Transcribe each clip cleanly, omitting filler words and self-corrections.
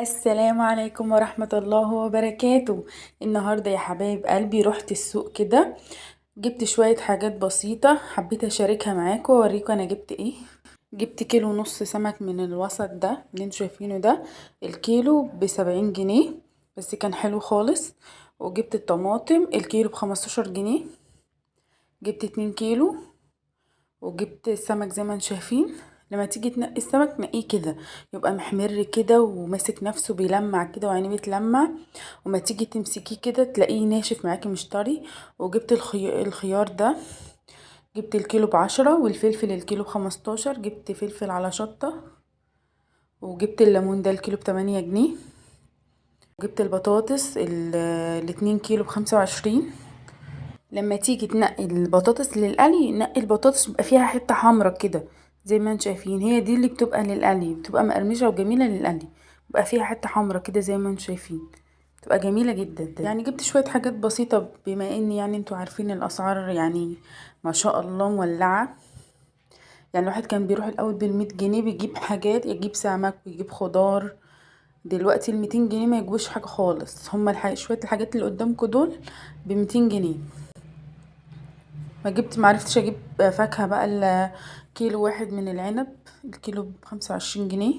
السلام عليكم ورحمة الله وبركاته. النهاردة يا حبايب قلبي رحت السوق كده، جبت شوية حاجات بسيطة حبيت اشاركها معاكم واوريكم انا جبت ايه. جبت كيلو ونص سمك من الوسط ده اللي انتوا شايفينه ده، الكيلو ب70 جنيه، بس كان حلو خالص. وجبت الطماطم الكيلو ب15 جنيه. جبت 2 كيلو. وجبت السمك زي ما انتم شايفين. لما تيجي تنقي السمك نقيه كده يبقى محمر كده وماسك نفسه بيلمع كده وعينيه بتلمع، وما تيجي تمسكيه كده تلاقيه ناشف معاكي مش طري. وجبت الخيار ده، جبت الكيلو ب10، والفلفل الكيلو ب15. جبت فلفل على شطة. وجبت الليمون ده الكيلو ب8 جنيه. وجبت البطاطس ال2 كيلو ب25. لما تيجي تنقي البطاطس للقلي نقي البطاطس بيبقى فيها حته حمرا كده، زي ما انتم شايفين هي دي اللي بتبقى للقلي، بتبقى مقرمشه وجميله للقلي، بيبقى فيها حته حمرا كده زي ما انتم شايفين، بتبقى جميله جدا ده. يعني جبت شويه حاجات بسيطه بما ان يعني انتوا عارفين الاسعار يعني ما شاء الله مولعه. يعني الواحد كان بيروح الاول بال100 جنيه بيجيب حاجات، يجيب سمك ويجيب خضار. دلوقتي ال200 جنيه ما يجيبوش حاجه خالص، هما شويه الحاجات اللي قدامكم دول ب200 جنيه. ما جبت معرفتش اجيب فاكهة بقى. كيلو واحد من العنب الكيلو ب25 جنيه.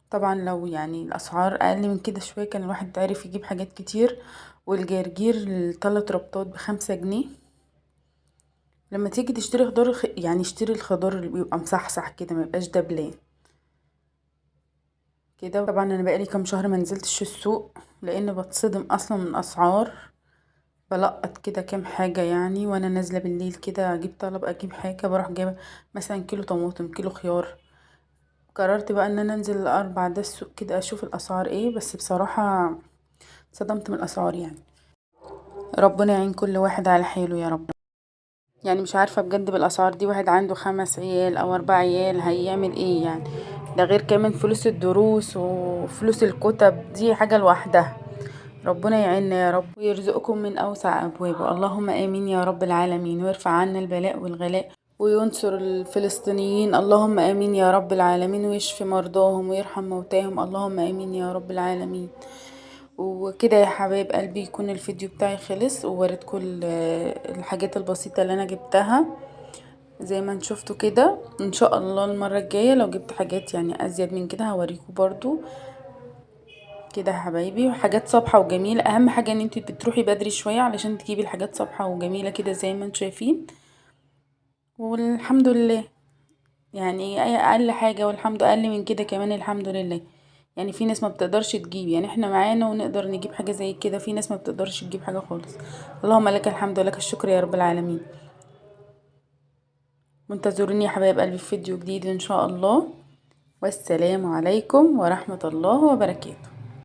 طبعا لو يعني الاسعار اقل من كده شوية كان الواحد عارف يجيب حاجات كتير. والجرجير ال3 ربطات ب5 جنيه. لما تيجي تشتري خضار يعني اشتري الخضار اللي بيبقى مصحصح كده ما يبقاش دبلان كده. طبعا انا بقالي كام شهر ما نزلتش السوق لان بتصدم اصلا من اسعار، بلقط كده كام حاجة يعني وانا نازلة بالليل كده اجيب طلب اجيب حاجة بروح جايبة مثلا كيلو طماطم كيلو خيار. قررت بقى ان انا انزل الاربع ده السوق كده اشوف الاسعار ايه، بس بصراحة صدمت من الاسعار يعني. ربنا يعين كل واحد على حاله يا رب. يعني مش عارفة بجد بالاسعار دي واحد عنده 5 عيال او 4 عيال هيعمل ايه يعني؟ ده غير كمان فلوس الدروس وفلوس الكتب دي حاجة لوحدها. ربنا يعيننا يا رب ويرزقكم من أوسع أبوابه، اللهم آمين يا رب العالمين، ويرفع عنا البلاء والغلاء وينصر الفلسطينيين، اللهم آمين يا رب العالمين، ويشفي مرضاهم ويرحم موتاهم، اللهم آمين يا رب العالمين. وكده يا حبايب قلبي يكون الفيديو بتاعي خلص ووريتكم الحاجات البسيطة اللي أنا جبتها زي ما انتوا شفتوا كده. ان شاء الله المرة الجاية لو جبت حاجات يعني ازيد من كده هوريكم برضو كده يا حبايبي. وحاجات صبحة وجميلة، اهم حاجة ان انت بتروحي بدري شوية علشان تجيبي الحاجات صبحة وجميلة كده زي ما انتوا شايفين. والحمد لله يعني اي اقل حاجة، والحمد اقل من كده كمان الحمد لله. يعني في ناس ما بتقدرش تجيب، يعني احنا معانا ونقدر نجيب حاجة زي كده، في ناس ما بتقدرش تجيب حاجة خالص. اللهم لك الحمد ولك الشكر يا رب العالمين. منتظروني يا حبايب قلبي في فيديو جديد ان شاء الله. والسلام عليكم ورحمة الله وبركاته.